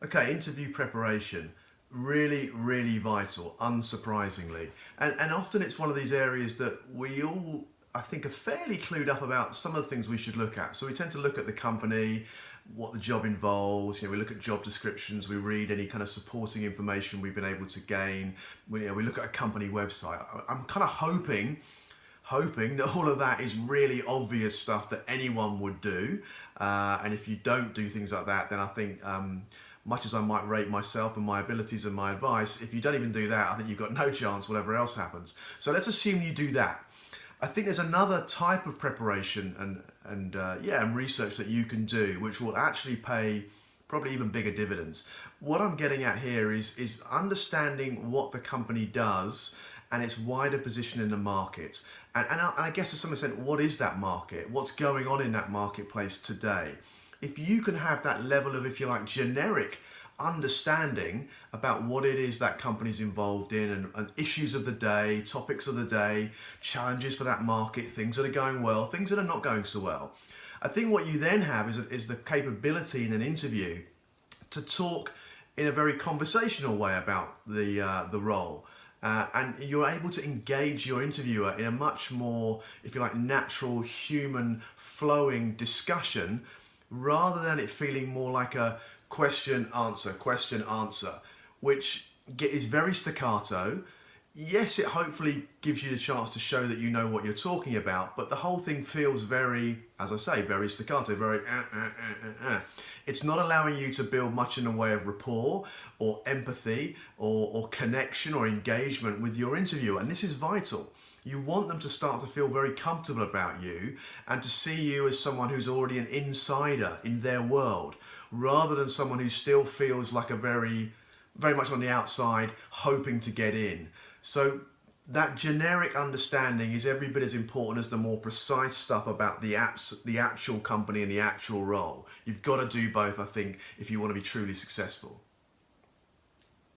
Okay, interview preparation, really, really vital, unsurprisingly. And often it's one of these areas that we all, I think, are fairly clued up about some of the things we should look at. So we tend to look at the company, what the job involves, we look at job descriptions, we read any kind of supporting information we've been able to gain, we look at a company website. I'm kind of hoping that all of that is really obvious stuff that anyone would do. And if you don't do things like that, then I think, much as I might rate myself and my abilities and my advice, if you don't even do that, I think you've got no chance whatever else happens. So let's assume you do that. I think there's another type of preparation and research that you can do, which will actually pay probably even bigger dividends. What I'm getting at here is understanding what the company does and its wider position in the market. And I guess to some extent, what is that market? What's going on in that marketplace today? If you can have that level of, if you like, generic understanding about what it is that company's involved in and issues of the day, topics of the day, challenges for that market, things that are going well, things that are not going so well. I think what you then have is the capability in an interview to talk in a very conversational way about the role. And you're able to engage your interviewer in a much more, if you like, natural, human, flowing discussion rather than it feeling more like a question, answer, which is very staccato. Yes, it hopefully gives you the chance to show that you know what you're talking about, but the whole thing feels very, as I say, very staccato, very It's not allowing you to build much in the way of rapport or empathy or connection or engagement with your interviewer, and this is vital. You want them to start to feel very comfortable about you and to see you as someone who's already an insider in their world, rather than someone who still feels like a very much on the outside, hoping to get in. So that generic understanding is every bit as important as the more precise stuff about the actual company and the actual role. You've got to do both, I think, if you want to be truly successful.